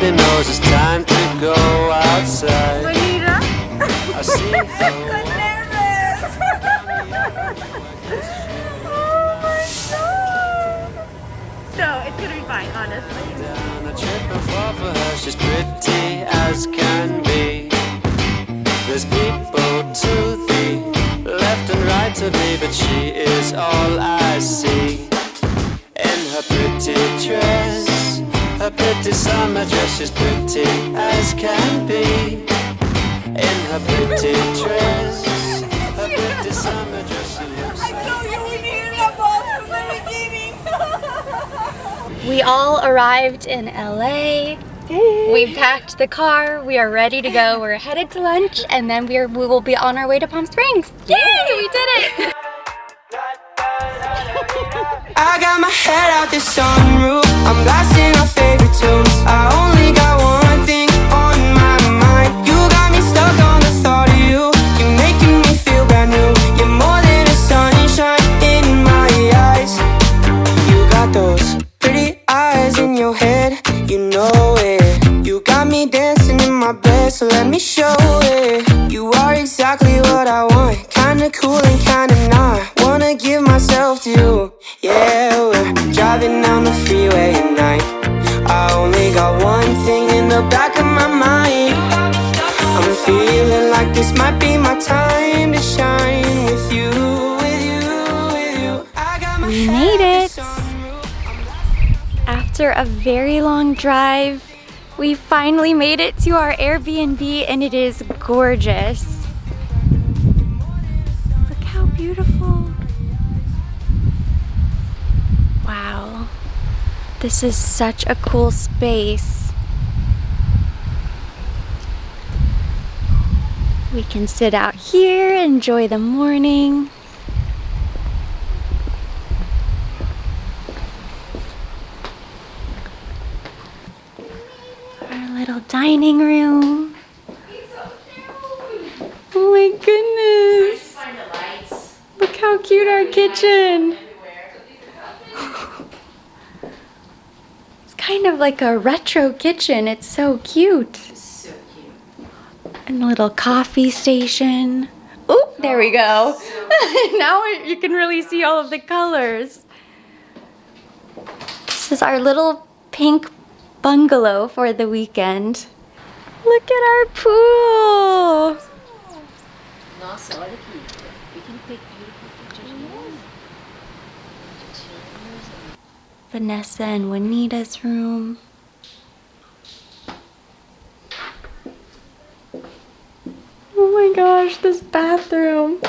Everybody knows it's time to go outside. Manila? I see I'm nervous! Oh my god! So, it's gonna be fine, honestly. down a trip and fall for her. She's pretty as can be. There's people to the left and right of me, but she is all I see. In her pretty dress, her pretty summer dress, she's pretty as can be. In her pretty dress, her pretty summer dress, she looks I told you we needed a ball from the beginning! We all arrived in LA. We packed the car. We are ready to go. We're headed to lunch, and then we will be on our way to Palm Springs. Yay! We did it! I got my head out the sunroof. I'm blasting our favorite tunes. I only got one thing on my mind. You got me stuck on the thought of you. You're making me feel brand new. You're more than a sunshine in my eyes. You got those pretty eyes in your head. You know it. You got me dancing in my bed, so let me show it. You are exactly what I want. Kinda cool and kinda not. Wanna give myself to you. Yeah, we're driving down the freeway at night. I only got one thing in the back of my mind. I'm feeling like this might be my time to shine with you, with you, with you. I got my We head made out it. the sunroof. After a very long drive, we finally made it to our Airbnb, and it is gorgeous. Look how beautiful. Wow. This is such a cool space. We can sit out here, enjoy the morning. Our little dining room. Oh my goodness. Look how cute our kitchen. It's kind of like a retro kitchen. It's so cute. So cute. And a little coffee station. Oh, there we go. Now you can really see all of the colors. This is our little pink bungalow for the weekend. Look at our pool. Nossa, olha aqui. We can take beautiful pictures. Vanessa and Juanita's room. Oh my gosh, this bathroom.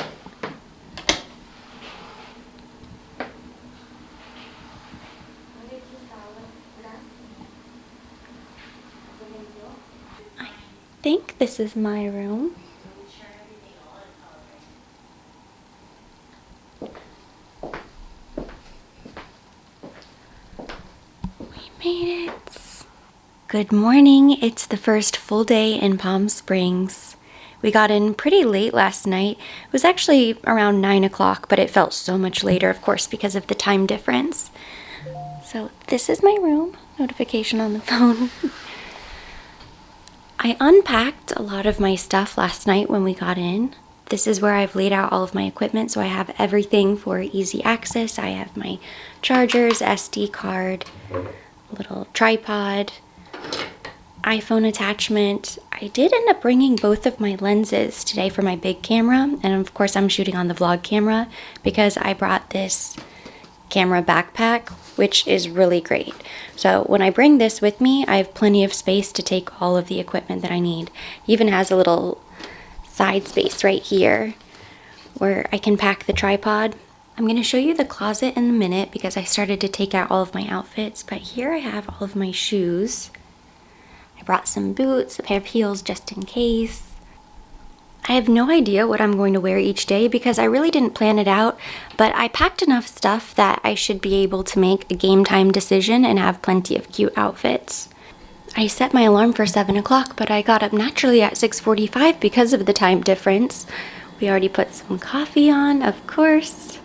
I think this is my room. Made it. Good morning. It's the first full day in Palm Springs. We got in pretty late last night. It was actually around 9 o'clock, but it felt so much later, of course, because of the time difference. So this is my room. Notification on the phone. I unpacked a lot of my stuff last night when we got in. This is where I've laid out all of my equipment, so I have everything for easy access. I have my chargers, SD card, little tripod, iPhone attachment. I did end up bringing both of my lenses today for my big camera, and of course I'm shooting on the vlog camera because I brought this camera backpack, which is really great. So when I bring this with me, I have plenty of space to take all of the equipment that I need. It even has a little side space right here where I can pack the tripod. I'm going to show you the closet in a minute because I started to take out all of my outfits, but here I have all of my shoes. I brought some boots, a pair of heels just in case. I have no idea what I'm going to wear each day because I really didn't plan it out, but I packed enough stuff that I should be able to make a game time decision and have plenty of cute outfits. I set my alarm for 7 o'clock, but I got up naturally at 6:45 because of the time difference. We already put some coffee on, of course.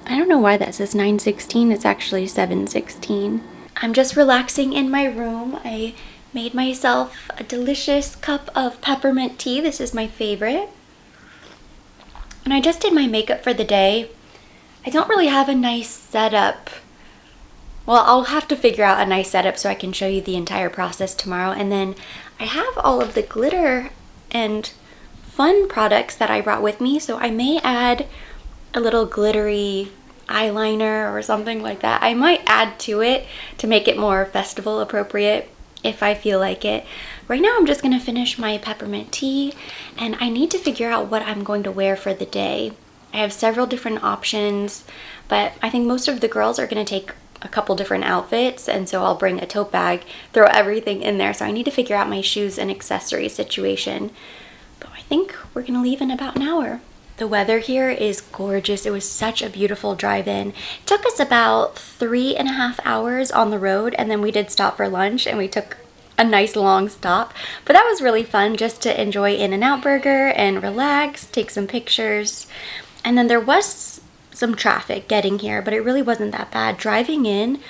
I don't know why that says 9:16, it's actually 7:16. I'm just relaxing in my room. I Made myself a delicious cup of peppermint tea. This is my favorite. And I just did my makeup for the day. I don't really have a nice setup. Well, I'll have to figure out a nice setup so I can show you the entire process tomorrow. And then I have all of the glitter and fun products that I brought with me, so I may add a little glittery eyeliner or something like that. I might add to it to make it more festival appropriate if I feel like it. Right now I'm just gonna finish my peppermint tea, and I need to figure out what I'm going to wear for the day. I have several different options, but I think most of the girls are gonna take a couple different outfits, and so I'll bring a tote bag, throw everything in there. So I need to figure out my shoes and accessories situation. But I think we're gonna leave in about an hour. The weather here is gorgeous. It was such a beautiful drive-in. It took us about 3.5 hours on the road, and then we did stop for lunch and we took a nice long stop. But that was really fun just to enjoy In-N-Out Burger and relax, take some pictures. And then there was some traffic getting here, but it really wasn't that bad. Driving in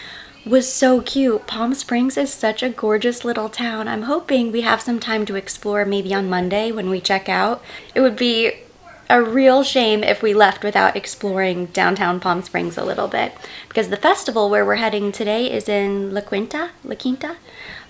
was so cute. Palm Springs is such a gorgeous little town. I'm hoping we have some time to explore maybe on Monday when we check out. It would be a real shame if we left without exploring downtown Palm Springs a little bit, because the festival where we're heading today is in La Quinta, a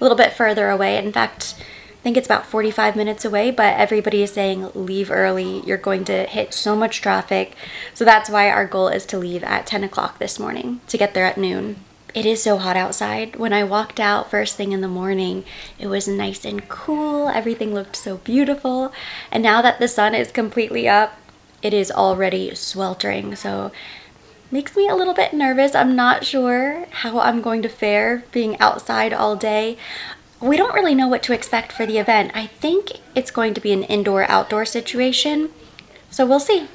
little bit further away. In fact, I think it's about 45 minutes away, but everybody is saying leave early. You're going to hit so much traffic. So that's why our goal is to leave at 10 o'clock this morning to get there at noon. It is so hot outside. When I walked out first thing in the morning, it was nice and cool. Everything looked so beautiful. And now that the sun is completely up, it is already sweltering. So makes me a little bit nervous. I'm not sure how I'm going to fare being outside all day. We don't really know what to expect for the event. I think it's going to be an indoor-outdoor situation, so we'll see.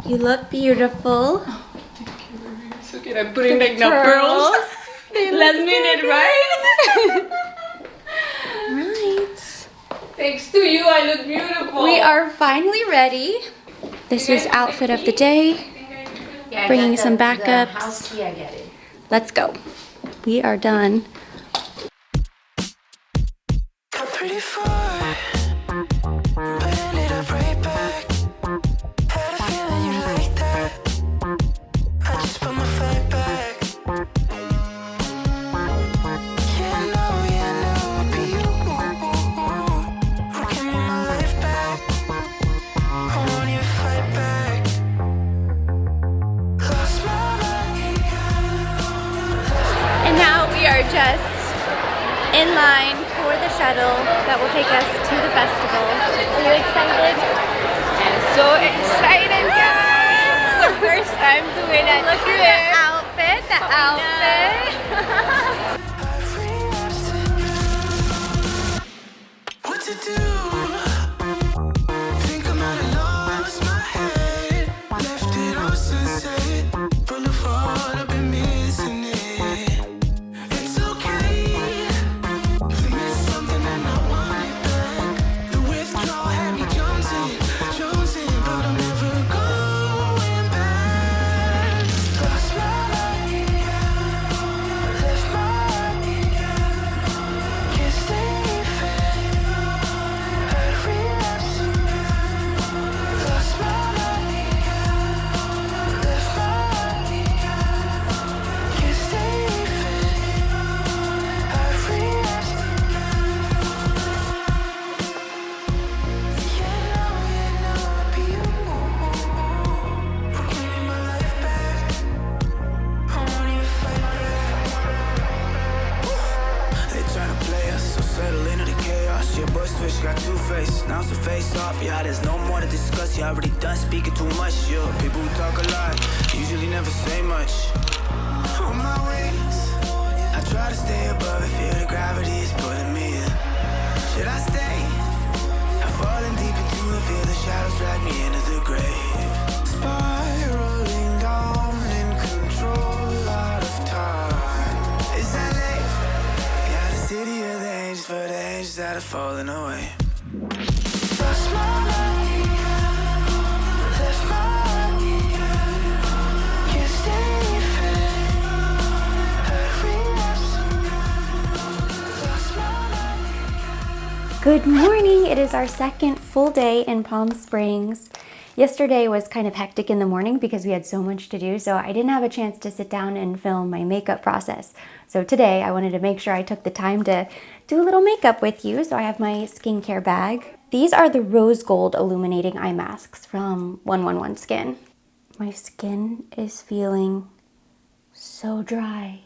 You look beautiful. So good. I'm putting like no pearls. Last minute, right? Right. Thanks to you, I look beautiful. We are finally ready. This is outfit of the day. Yeah, I Bringing got some the backups. house key, I get it. Let's go. We are done. Got pretty far, but ended up right back. Had a feeling you like that. I just put my fight back. Yeah, no, be you. Give me my life back. I want you to fight back. Lost my mind. And now we are just in line for the shuttle that will take us to the festival. Are you excited? I'm so excited, guys! The first time doing a Look trip. at the outfit. What to do? Think I might have lost my head. Left it on Sunset Boulevard. I've been missing it. It's okay to miss something and not want it back. The withdrawal had me jonesing, but I'm never going back. Lost my mind, left my mind, can't stay fast. Had relapse, lost my mind, left my mind, can't stay fast. Had relapse. Yeah, be you. Give me my life back. I want you to fight back. They tryna play us, so settle into the chaos. Your boy switch got two faces, now it's a face off. Yeah, there's no more to discuss. You already done speaking too much. Yeah, people who talk a lot usually never say much. On my wings, I try to stay above it. Feel the gravity is pulling me in. Should I stay? I'm falling deep into it. Feel the shadows drag me into the grave. Spiraling down in control out of time. Is that late? Yeah, the city of the angels for the angels that are falling away. Lost my mind, left my mind, can't stay fast. Had relapse, lost my mind. Good morning! It is our second full day in Palm Springs. Yesterday was kind of hectic in the morning because we had so much to do, so I didn't have a chance to sit down and film my makeup process. So today I wanted to make sure I took the time to do a little makeup with you, so I have my skincare bag. These are the rose gold illuminating eye masks from 111 Skin. My skin is feeling so dry.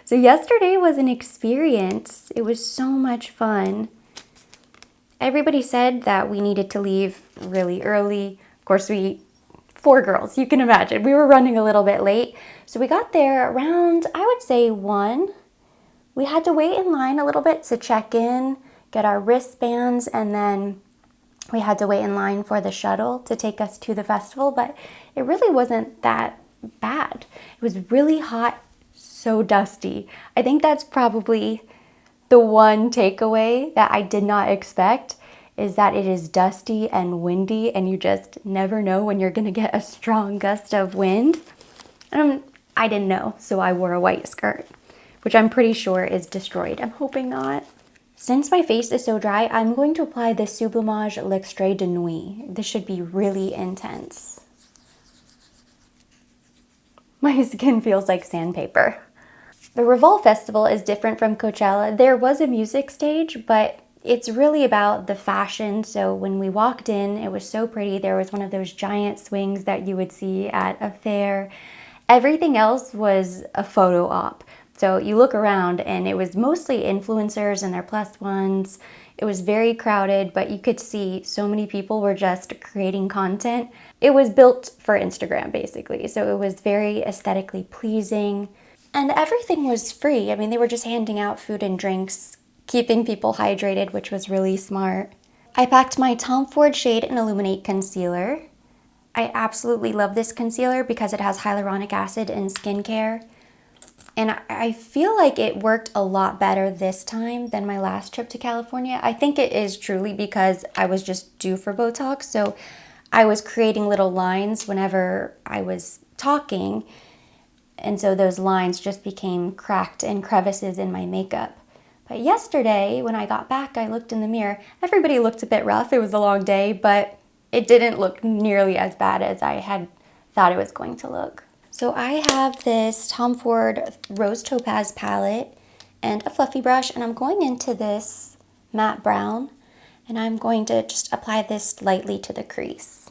So yesterday was an experience. It was so much fun. Everybody said that we needed to leave really early. Of course, 4 girls, you can imagine. We were running a little bit late. So we got there around, I would say 1. We had to wait in line a little bit to check in, get our wristbands, and then we had to wait in line for the shuttle to take us to the festival, but it really wasn't that bad. It was really hot, so dusty. I think that's probably the one takeaway that I did not expect, is that it is dusty and windy and you just never know when you're gonna get a strong gust of wind. I didn't know, so I wore a white skirt, which I'm pretty sure is destroyed. I'm hoping not. Since my face is so dry, I'm going to apply the Sublimage L'Extrait de Nuit. This should be really intense. My skin feels like sandpaper. The Revolve Festival is different from Coachella. There was a music stage, but it's really about the fashion. So when we walked in, it was so pretty. There was one of those giant swings that you would see at a fair. Everything else was a photo op. So you look around and it was mostly influencers and their plus ones. It was very crowded, but you could see so many people were just creating content. It was built for Instagram, basically. So it was very aesthetically pleasing. And everything was free. I mean, they were just handing out food and drinks, keeping people hydrated, which was really smart. I packed my Tom Ford Shade and Illuminate Concealer. I absolutely love this concealer because it has hyaluronic acid in skincare. And I feel like it worked a lot better this time than my last trip to California. I think it is truly because I was just due for Botox. So I was creating little lines whenever I was talking. And so those lines just became cracked and crevices in my makeup. But yesterday, when I got back, I looked in the mirror. Everybody looked a bit rough. It was a long day, but it didn't look nearly as bad as I had thought it was going to look. So I have this Tom Ford Rose Topaz palette and a fluffy brush, and I'm going into this matte brown, and I'm going to just apply this lightly to the crease.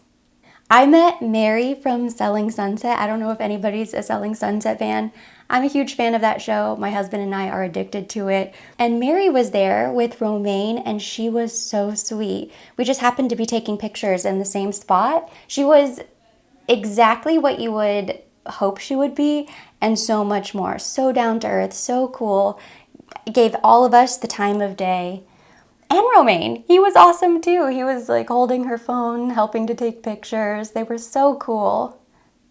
I met Mary from Selling Sunset. I don't know if anybody's a Selling Sunset fan. I'm a huge fan of that show. My husband and I are addicted to it. And Mary was there with Romaine, and she was so sweet. We just happened to be taking pictures in the same spot. She was exactly what you would hope she would be, and so much more. So down to earth, so cool. Gave all of us the time of day. And Romaine, he was awesome too. He was like holding her phone, helping to take pictures. They were so cool.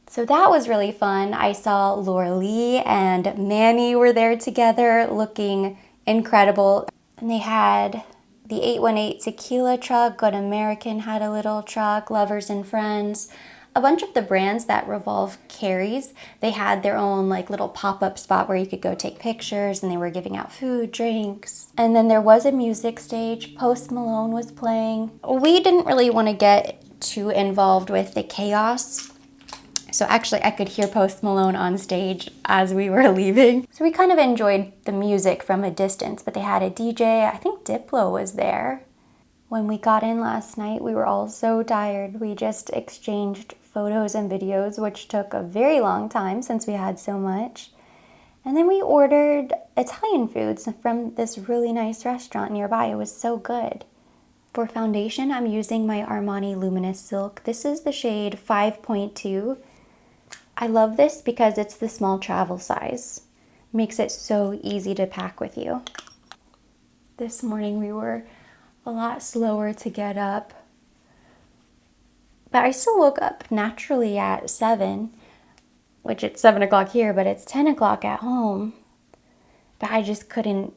So that was really fun. I saw Laura Lee and Manny were there together looking incredible. And they had the 818 tequila truck, Good American had a little truck, Lovers and Friends. A bunch of the brands that Revolve carries, they had their own like little pop-up spot where you could go take pictures, and they were giving out food, drinks. And then there was a music stage. Post Malone was playing. We didn't really want to get too involved with the chaos. So actually I could hear Post Malone on stage as we were leaving. So we kind of enjoyed the music from a distance, but they had a DJ. I think Diplo was there. When we got in last night, we were all so tired. We just exchanged photos and videos, which took a very long time since we had so much. And then we ordered Italian foods from this really nice restaurant nearby. It was so good. For foundation, I'm using my Armani Luminous Silk. This is the shade 5.2. I love this because it's the small travel size. Makes it so easy to pack with you. This morning we were a lot slower to get up. But I still woke up naturally at 7, which it's 7 o'clock here, but it's 10 o'clock at home. But I just couldn't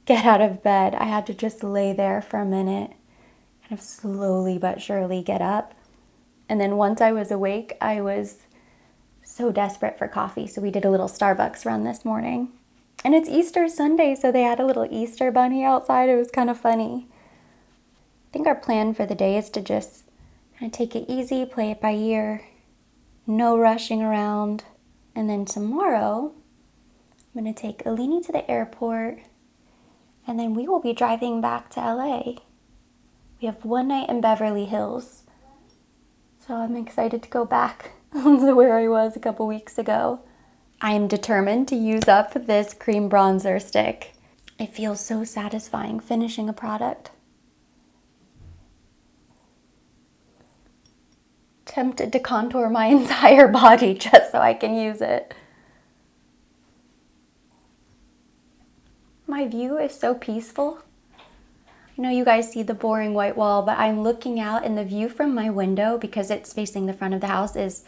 get out of bed. I had to just lay there for a minute, kind of slowly but surely get up. And then once I was awake, I was so desperate for coffee, so we did a little Starbucks run this morning. And it's Easter Sunday, so they had a little Easter bunny outside. It was kind of funny. think our plan for the day is to just kind of take it easy, play it by ear, no rushing around. And then tomorrow, I'm going to take Alini to the airport, and then we will be driving back to LA. We have one night in Beverly Hills, so I'm excited to go back to where I was a couple weeks ago. I am determined to use up this cream bronzer stick. It feels so satisfying finishing a product. Tempted to contour my entire body just so I can use it. My view is so peaceful. I know you guys see the boring white wall, but I'm looking out and the view from my window, because it's facing the front of the house, is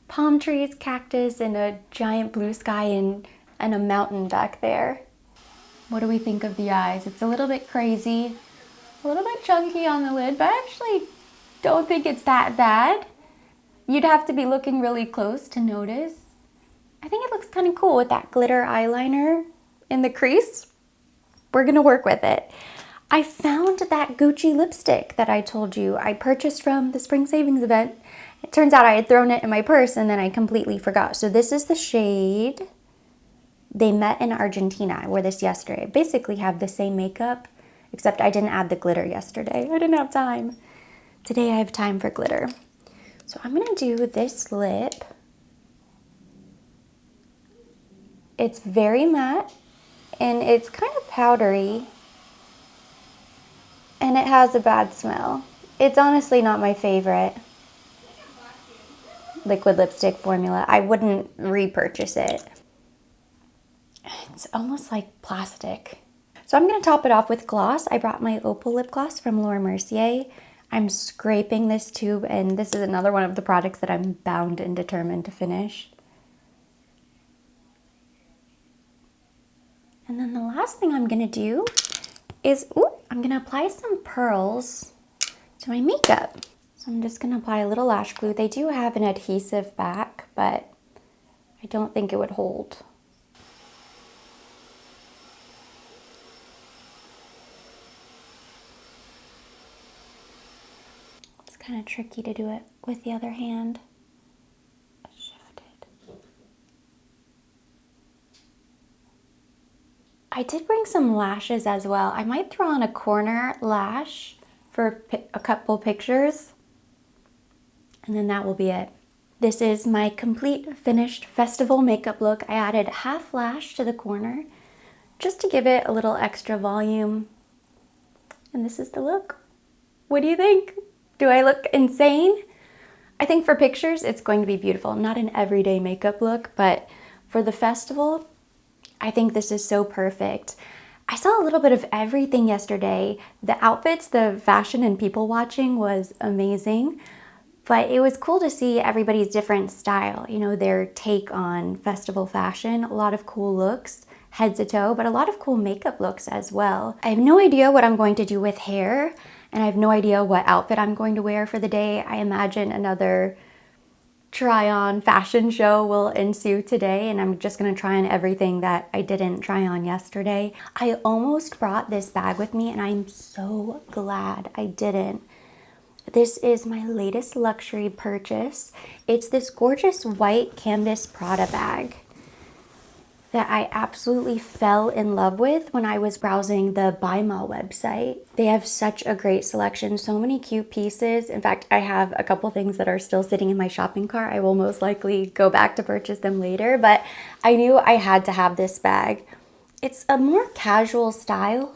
palm trees, cactus, and a giant blue sky and a mountain back there. What do we think of the eyes? It's a little bit crazy, a little bit chunky on the lid, but I actually don't think it's that bad. You'd have to be looking really close to notice. I think it looks kind of cool with that glitter eyeliner in the crease. We're gonna work with it. I found that Gucci lipstick that I told you I purchased from the spring savings event. It turns out I had thrown it in my purse and then I completely forgot. So this is the shade They Met in Argentina. I wore this yesterday. I basically have the same makeup, except I didn't add the glitter yesterday. I didn't have time. Today I have time for glitter. So I'm gonna do this lip. It's very matte and it's kind of powdery and it has a bad smell. It's honestly not my favorite liquid lipstick formula. I wouldn't repurchase it. It's almost like plastic. So I'm gonna top it off with gloss. I brought my Opal lip gloss from Laura Mercier. I'm scraping this tube, and this is another one of the products that I'm bound and determined to finish. And then the last thing I'm gonna do is, I'm gonna apply some pearls to my makeup. So I'm just gonna apply a little lash glue. They do have an adhesive back, but I don't think it would hold. Kind of tricky to do it with the other hand. Shift it. I did bring some lashes as well. I might throw on a corner lash for a couple pictures, and then that will be it. This is my complete finished festival makeup look. I added half lash to the corner just to give it a little extra volume. And this is the look. What do you think? Do I look insane? I think for pictures, it's going to be beautiful. Not an everyday makeup look, but for the festival, I think this is so perfect. I saw a little bit of everything yesterday. The outfits, the fashion and people watching was amazing, but it was cool to see everybody's different style, you know, their take on festival fashion. A lot of cool looks, head to toe, but a lot of cool makeup looks as well. I have no idea what I'm going to do with hair, and I have no idea what outfit I'm going to wear for the day. I imagine another try-on fashion show will ensue today, and I'm just gonna try on everything that I didn't try on yesterday. I almost brought this bag with me, and I'm so glad I didn't. This is my latest luxury purchase. It's this gorgeous white canvas Prada bag that I absolutely fell in love with when I was browsing the Buy Mall website. They have such a great selection, so many cute pieces. In fact, I have a couple things that are still sitting in my shopping cart. I will most likely go back to purchase them later, but I knew I had to have this bag. It's a more casual style,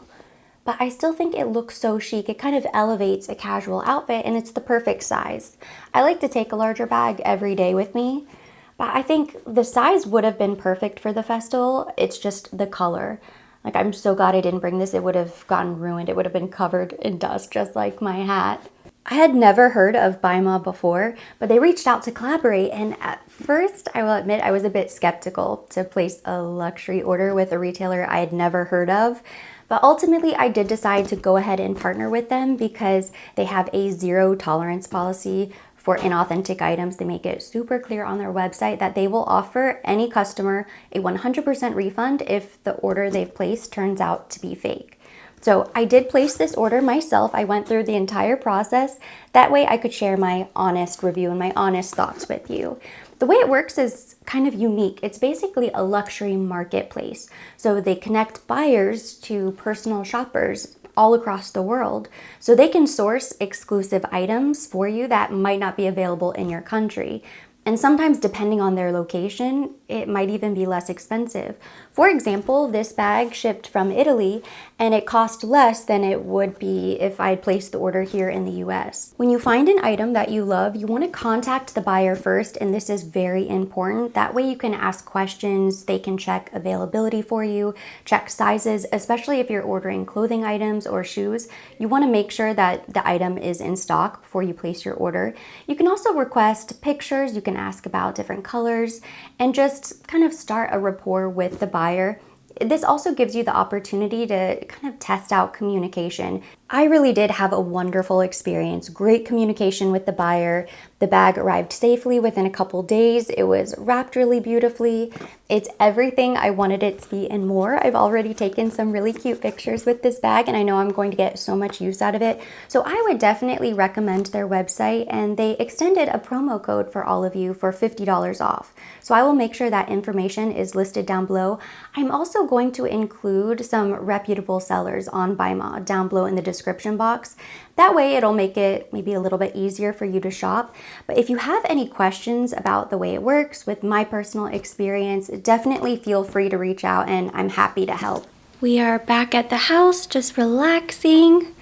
but I still think it looks so chic. It kind of elevates a casual outfit, and it's the perfect size. I like to take a larger bag every day with me, but I think the size would have been perfect for the festival. It's just the color. Like, I'm so glad I didn't bring this. It would have gotten ruined. It would have been covered in dust, just like my hat. I had never heard of Buy Mall before, but they reached out to collaborate, and at first, I will admit, I was a bit skeptical to place a luxury order with a retailer I had never heard of. But ultimately, I did decide to go ahead and partner with them because they have a zero tolerance policy for inauthentic items. They make it super clear on their website that they will offer any customer a 100% refund if the order they've placed turns out to be fake. So I did place this order myself. I went through the entire process. That way I could share my honest review and my honest thoughts with you. The way it works is kind of unique. It's basically a luxury marketplace. So they connect buyers to personal shoppers all across the world, so they can source exclusive items for you that might not be available in your country. And sometimes, depending on their location, it might even be less expensive. For example, this bag shipped from Italy and it cost less than it would be if I had placed the order here in the US. When you find an item that you love, you want to contact the buyer first, and this is very important. That way you can ask questions, they can check availability for you, check sizes, especially if you're ordering clothing items or shoes. You want to make sure that the item is in stock before you place your order. You can also request pictures, you can ask about different colors, and just kind of start a rapport with the buyer. This also gives you the opportunity to kind of test out communication. I really did have a wonderful experience, great communication with the buyer. The bag arrived safely within a couple days. It was wrapped really beautifully. It's everything I wanted it to be and more. I've already taken some really cute pictures with this bag, and I know I'm going to get so much use out of it. So I would definitely recommend their website, and they extended a promo code for all of you for $50 off. So I will make sure that information is listed down below. I'm also going to include some reputable sellers on BuyMa down below in the description box. That way it'll make it maybe a little bit easier for you to shop. But if you have any questions about the way it works with my personal experience, definitely feel free to reach out and I'm happy to help. We are back at the house, just relaxing.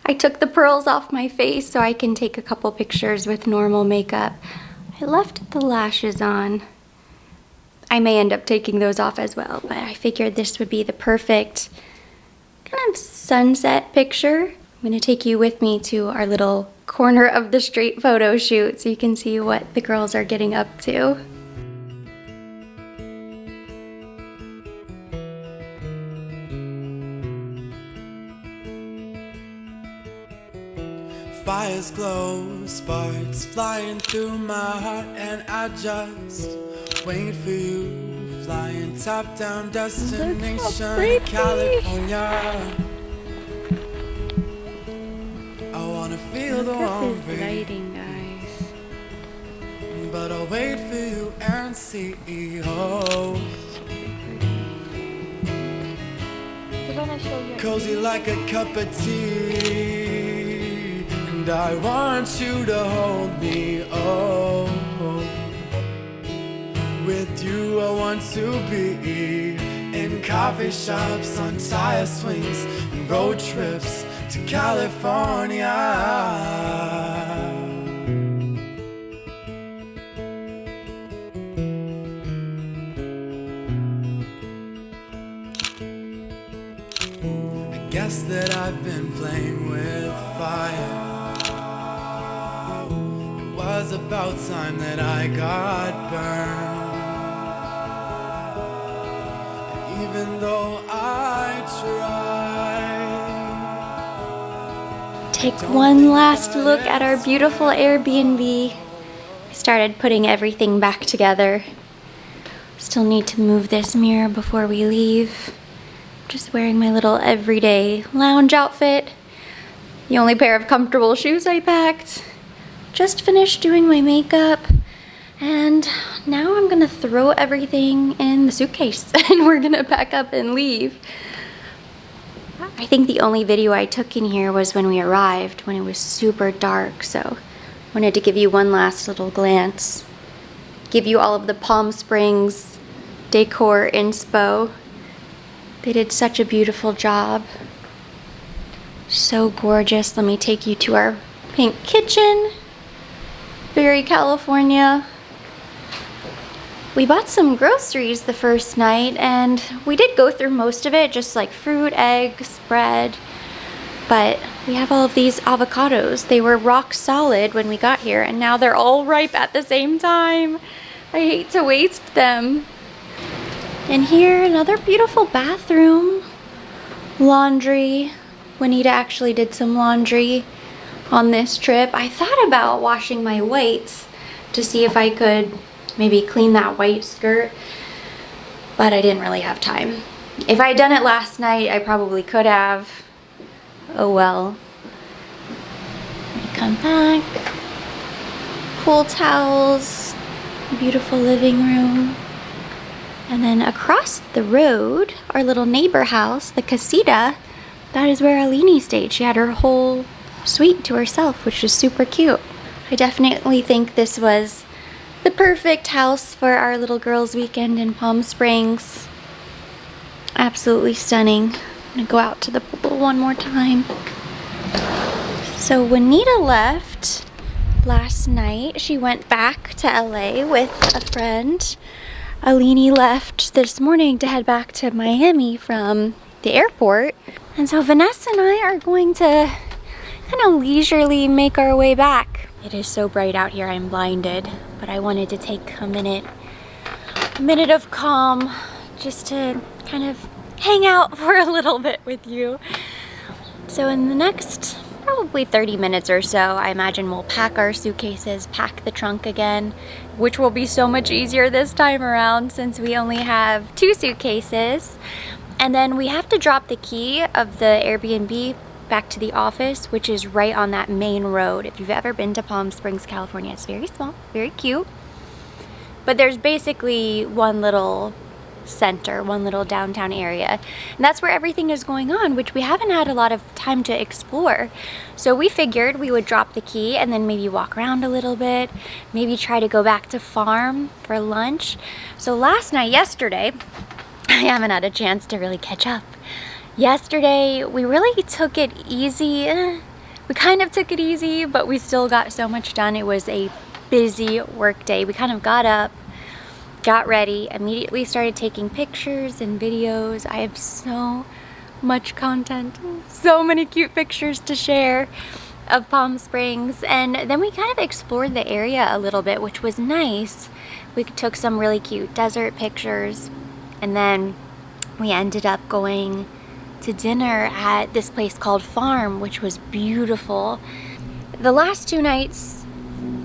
I took the pearls off my face so I can take a couple pictures with normal makeup. I left the lashes on. I may end up taking those off as well, but I figured this would be the perfect kind of sunset picture. I'm gonna take you with me to our little corner of the street photo shoot so you can see what the girls are getting up to. Fires glow, sparks flying through my heart, and I just wait for you. Flying top down, destination California. I wanna feel the warm breeze, lighting, guys. but I'll wait for you and see. Oh, cozy like a cup of tea, and I want you to hold me. Oh, with you I want to be in coffee shops, on tire swings, and road trips to California. I guess that I've been playing with fire. It was about time that I got burned. Even though I tried. Take one last look at our beautiful Airbnb. I started putting everything back together. Still need to move this mirror before we leave. Just wearing my little everyday lounge outfit. The only pair of comfortable shoes I packed. Just finished doing my makeup. And now I'm gonna throw everything in the suitcase and we're gonna pack up and leave. I think the only video I took in here was when we arrived, when it was super dark, so wanted to give you one last little glance. Give you all of the Palm Springs decor inspo. They did such a beautiful job. So gorgeous. Let me take you to our pink kitchen. Very California. We bought some groceries the first night and we did go through most of it, just like fruit, eggs, bread. But we have all of these avocados. They were rock solid when we got here and now they're all ripe at the same time. I hate to waste them. And here, another beautiful bathroom. Laundry. Juanita actually did some laundry on this trip. I thought about washing my whites to see if I could maybe clean that white skirt, but I didn't really have time. If I had done it last night, I probably could have, Oh well. I come back. Pool towels. Beautiful living room. And then across the road, our little neighbor house, the casita, that is where Alini stayed. She had her whole suite to herself, which was super cute. I definitely think this was the perfect house for our little girls' weekend in Palm Springs. Absolutely stunning. I'm gonna go out to the pool one more time. So Juanita left last night. She went back to LA with a friend. Alini left this morning to head back to Miami from the airport. And so Vanessa and I are going to kind of leisurely make our way back. It is so bright out here, I'm blinded, but I wanted to take a minute of calm just to kind of hang out for a little bit with you. So in the next probably 30 minutes or so, I imagine we'll pack our suitcases, pack the trunk again, which will be so much easier this time around since we only have 2 suitcases. And then we have to drop the key of the Airbnb back to the office, which is right on that main road. If you've ever been to Palm Springs, California, it's very small, very cute. But there's basically one little center, one little downtown area, and that's where everything is going on, which we haven't had a lot of time to explore. So we figured we would drop the key and then maybe walk around a little bit, maybe try to go back to farm for lunch. So yesterday, I haven't had a chance to really catch up. Yesterday, we really took it easy. We kind of took it easy, but we still got so much done. It was a busy work day. We kind of got up, got ready, immediately started taking pictures and videos. I have so much content, so many cute pictures to share of Palm Springs. And then we kind of explored the area a little bit, which was nice. We took some really cute desert pictures, and then we ended up going to dinner at this place called Farm, which was beautiful. The last 2 nights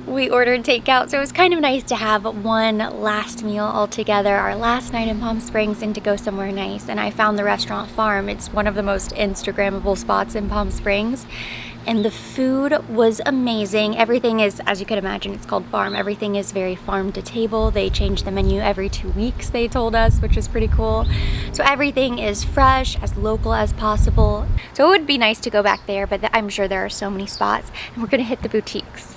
we ordered takeout, so it was kind of nice to have one last meal all together, our last night in Palm Springs, and to go somewhere nice. And I found the restaurant Farm. It's one of the most Instagrammable spots in Palm Springs, and the food was amazing. Everything is, as you could imagine, it's called Farm. Everything is very farm to table. They change the menu every 2 weeks, they told us, which was pretty cool. So everything is fresh, as local as possible. So it would be nice to go back there, but I'm sure there are so many spots, and we're gonna hit the boutiques.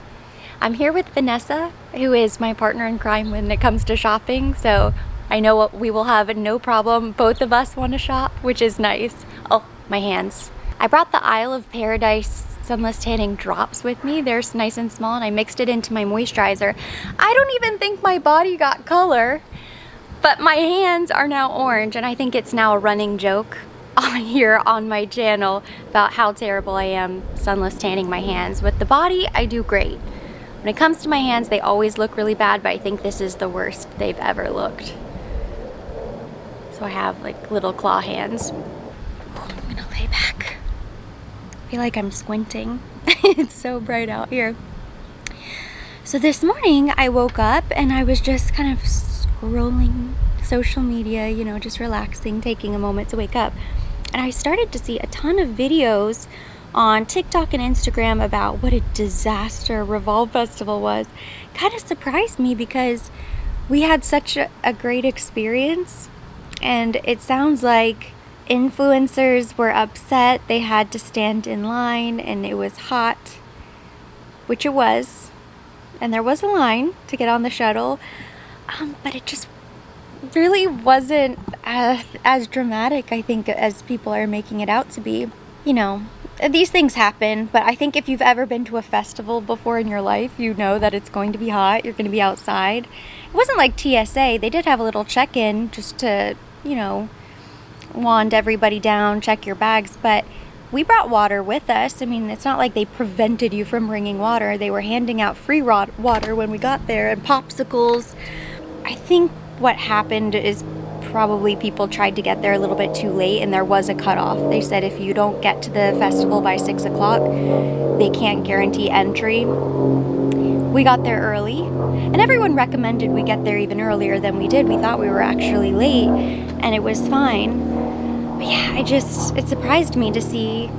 I'm here with Vanessa, who is my partner in crime when it comes to shopping, so I know what we will have no problem. Both of us want to shop, which is nice. Oh, my hands. I brought the Isle of Paradise Sunless Tanning Drops with me. They're nice and small, and I mixed it into my moisturizer. I don't even think my body got color, but my hands are now orange, and I think it's now a running joke here on my channel about how terrible I am sunless tanning my hands. With the body, I do great. When it comes to my hands, they always look really bad, but I think this is the worst they've ever looked. So I have like little claw hands. Oh, I'm gonna lay back. I feel like I'm squinting. It's so bright out here. So this morning I woke up and I was just kind of scrolling social media, you know, just relaxing, taking a moment to wake up. And I started to see a ton of videos on TikTok and Instagram about what a disaster Revolve Festival was. Kind of surprised me because we had such a great experience, and it sounds like influencers were upset. They had to stand in line and it was hot, which it was, and there was a line to get on the shuttle, but it just really wasn't as dramatic, I think, as people are making it out to be. You know, these things happen, but I think if you've ever been to a festival before in your life, you know that it's going to be hot, you're going to be outside. It wasn't like TSA. They did have a little check-in just to, you know, wand everybody down, check your bags, but we brought water with us. I mean, it's not like they prevented you from bringing water. They were handing out free water when we got there, and popsicles. I think what happened is probably people tried to get there a little bit too late, and there was a cutoff. They said if you don't get to the festival by 6 o'clock, they can't guarantee entry. We got there early, and everyone recommended we get there even earlier than we did. We thought we were actually late, and it was fine. But yeah, it surprised me to see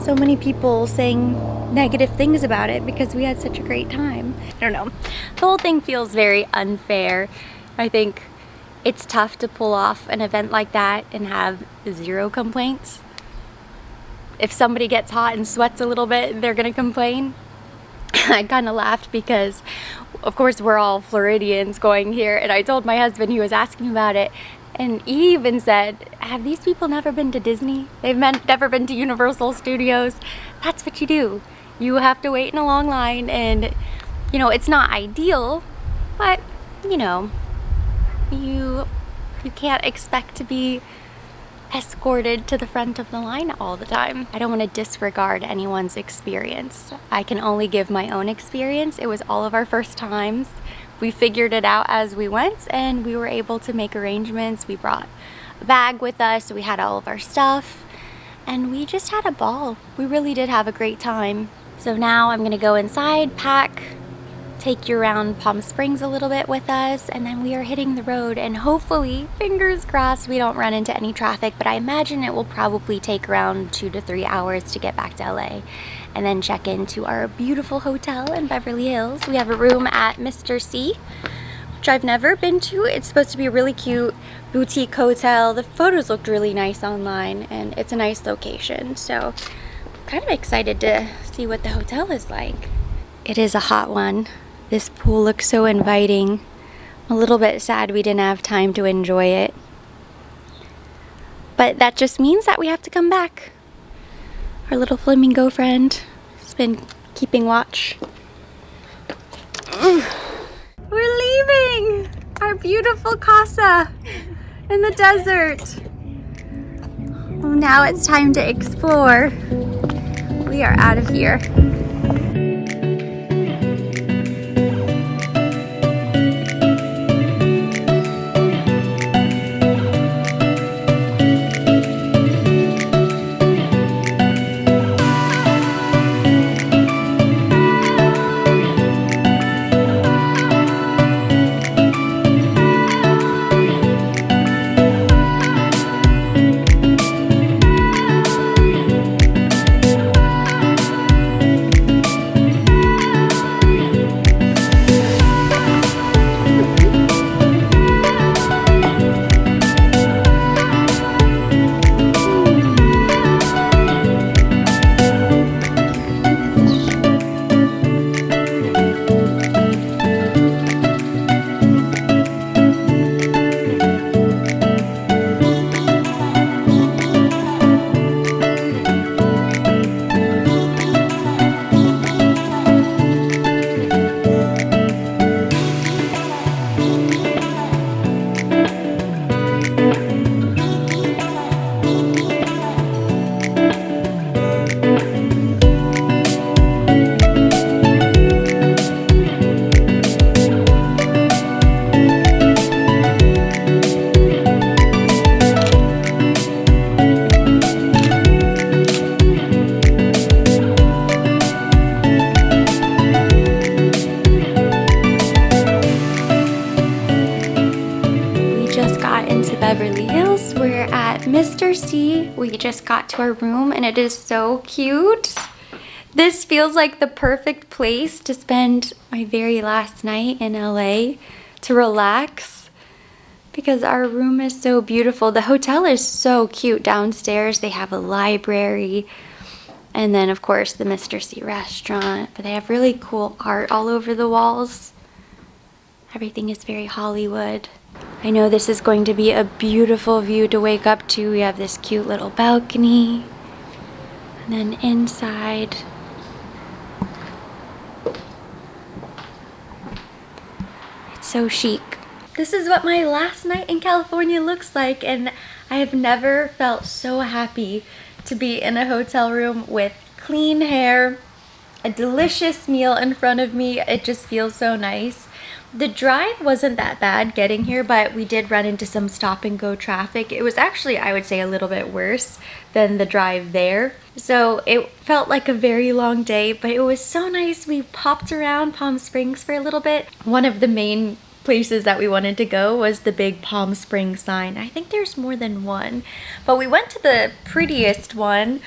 so many people saying negative things about it because we had such a great time. I don't know. The whole thing feels very unfair. I think it's tough to pull off an event like that and have 0 complaints. If somebody gets hot and sweats a little bit, they're gonna complain. I kind of laughed because, of course, we're all Floridians going here, and I told my husband, he was asking about it, and he even said, have these people never been to Disney? They've never been to Universal Studios? That's what you do. You have to wait in a long line, and, you know, it's not ideal, but, you know, you can't expect to be escorted to the front of the line all the time. I don't want to disregard anyone's experience. I can only give my own experience. It was all of our first times. We figured it out as we went, and we were able to make arrangements. We brought a bag with us, we had all of our stuff, and we just had a ball. We really did have a great time. So now I'm gonna go inside, pack, take you around Palm Springs a little bit with us, and then we are hitting the road, and hopefully, fingers crossed, we don't run into any traffic, but I imagine it will probably take around 2 to 3 hours to get back to LA, and then check into our beautiful hotel in Beverly Hills. We have a room at Mr. C, which I've never been to. It's supposed to be a really cute boutique hotel. The photos looked really nice online, and it's a nice location, so I'm kind of excited to see what the hotel is like. It is a hot one. This pool looks so inviting. I'm a little bit sad we didn't have time to enjoy it. But that just means that we have to come back. Our little flamingo friend has been keeping watch. We're leaving our beautiful casa in the desert. Now it's time to explore. We are out of here. Beverly Hills. We're at Mr. C. We just got to our room and it is so cute. This feels like the perfect place to spend my very last night in LA, to relax, because our room is so beautiful. The hotel is so cute. Downstairs they have a library, and then of course the Mr. C restaurant, but they have really cool art all over the walls. Everything is very Hollywood. I know this is going to be a beautiful view to wake up to. We have this cute little balcony, and then inside it's so chic. This is what my last night in California looks like, and I have never felt so happy to be in a hotel room with clean hair, a delicious meal in front of me. It just feels so nice. The drive wasn't that bad getting here, but we did run into some stop and go traffic. It was actually, I would say, a little bit worse than the drive there. So it felt like a very long day, but it was so nice. We popped around Palm Springs for a little bit. One of the main places that we wanted to go was the big Palm Springs sign. I think there's more than one, but we went to the prettiest one,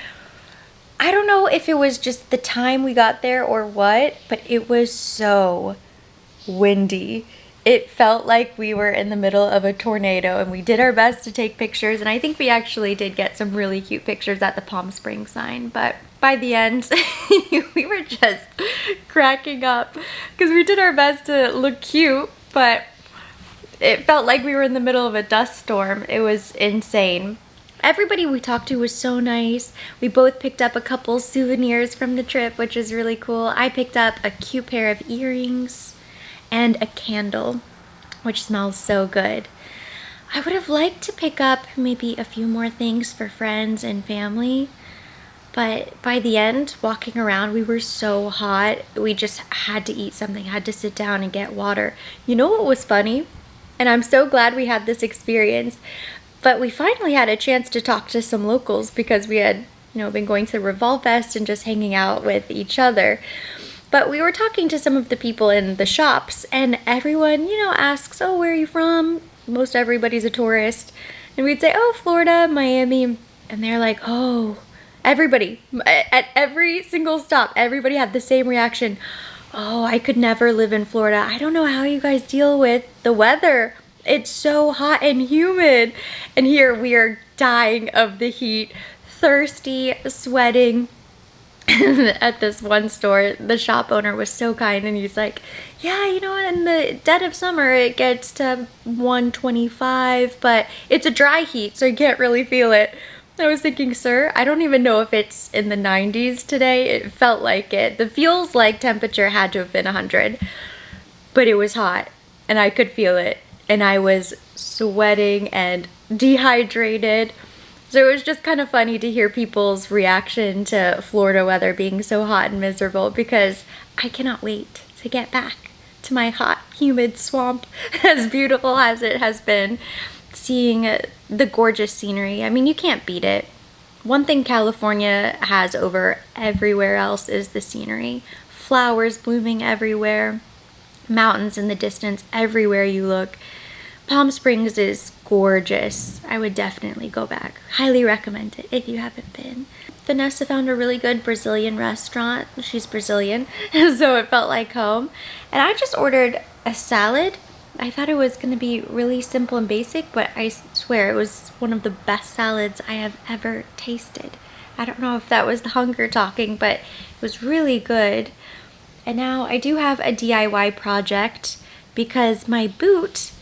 I don't know if it was just the time we got there or what, but it was so windy. It felt like we were in the middle of a tornado, and we did our best to take pictures, and I think we actually did get some really cute pictures at the Palm Springs sign, but by the end, we were just cracking up because we did our best to look cute, but it felt like we were in the middle of a dust storm. It was insane. Everybody we talked to was so nice. We both picked up a couple souvenirs from the trip, which is really cool. I picked up a cute pair of earrings and a candle, which smells so good. I would have liked to pick up maybe a few more things for friends and family, but by the end, walking around, we were so hot. We just had to eat something, had to sit down and get water. You know what was funny? And I'm so glad we had this experience, but we finally had a chance to talk to some locals because we had, been going to Revolve Fest and just hanging out with each other. But we were talking to some of the people in the shops, and everyone, asks, oh, where are you from? Most everybody's a tourist. And we'd say, oh, Florida, Miami. And they're like, oh, everybody. At every single stop, everybody had the same reaction. Oh, I could never live in Florida. I don't know how you guys deal with the weather. It's so hot and humid. And here we are dying of the heat, thirsty, sweating. At this one store, the shop owner was so kind, and he's like, yeah, in the dead of summer it gets to 125, but it's a dry heat, so you can't really feel it. I was thinking, sir, I don't even know if it's in the 90s today. It felt like it. The feels like temperature had to have been 100, but it was hot, and I could feel it, and I was sweating and dehydrated. So it was just kind of funny to hear people's reaction to Florida weather being so hot and miserable, because I cannot wait to get back to my hot, humid swamp, as beautiful as it has been, seeing the gorgeous scenery. I mean, you can't beat it. One thing California has over everywhere else is the scenery. Flowers blooming everywhere, mountains in the distance everywhere you look. Palm Springs is gorgeous. I would definitely go back. Highly recommend it if you haven't been. Vanessa found a really good Brazilian restaurant. She's Brazilian, so it felt like home. And I just ordered a salad. I thought it was going to be really simple and basic, but I swear it was one of the best salads I have ever tasted. I don't know if that was the hunger talking, but it was really good. And now I do have a DIY project because my boot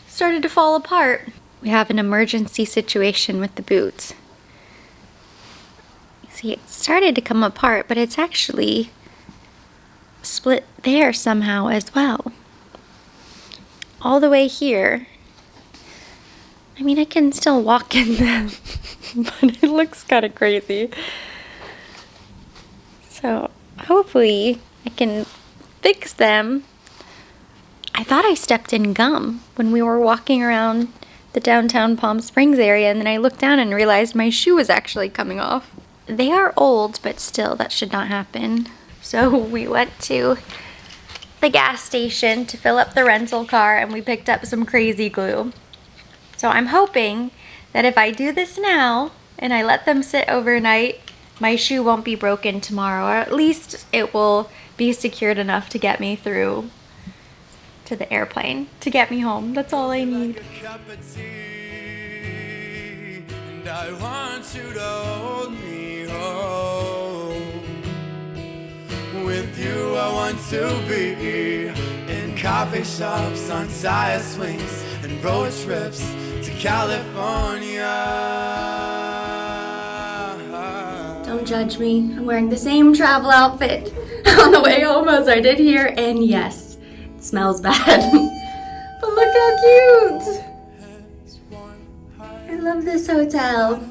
started to fall apart. We have an emergency situation with the boots. See, it started to come apart, but it's actually split there somehow as well. All the way here. I mean, I can still walk in them, but it looks kind of crazy. So hopefully I can fix them. I thought I stepped in gum when we were walking around the downtown Palm Springs area, and then I looked down and realized my shoe was actually coming off. They are old, but still, that should not happen. So we went to the gas station to fill up the rental car, and we picked up some crazy glue. So I'm hoping that if I do this now and I let them sit overnight, my shoe won't be broken tomorrow, or at least it will be secured enough to get me through to the airplane, to get me home. That's all I need. And I want you to hold me home. With you I want to be in coffee shops, on tire swings, and road trips to California. Don't judge me. I'm wearing the same travel outfit on the way home as I did here, and yes, it smells bad. But look how cute! I love this hotel.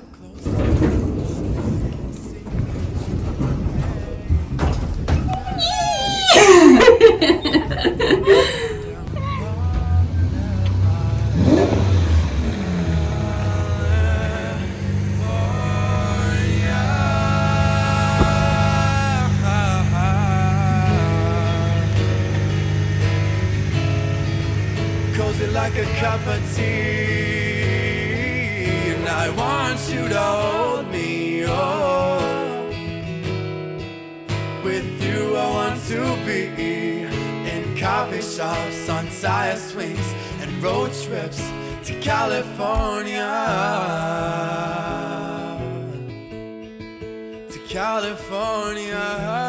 Cozy like a cup of tea, and I want you to hold me. Oh. With you I want to be in coffee shops, on tire swings, and road trips to California. To California.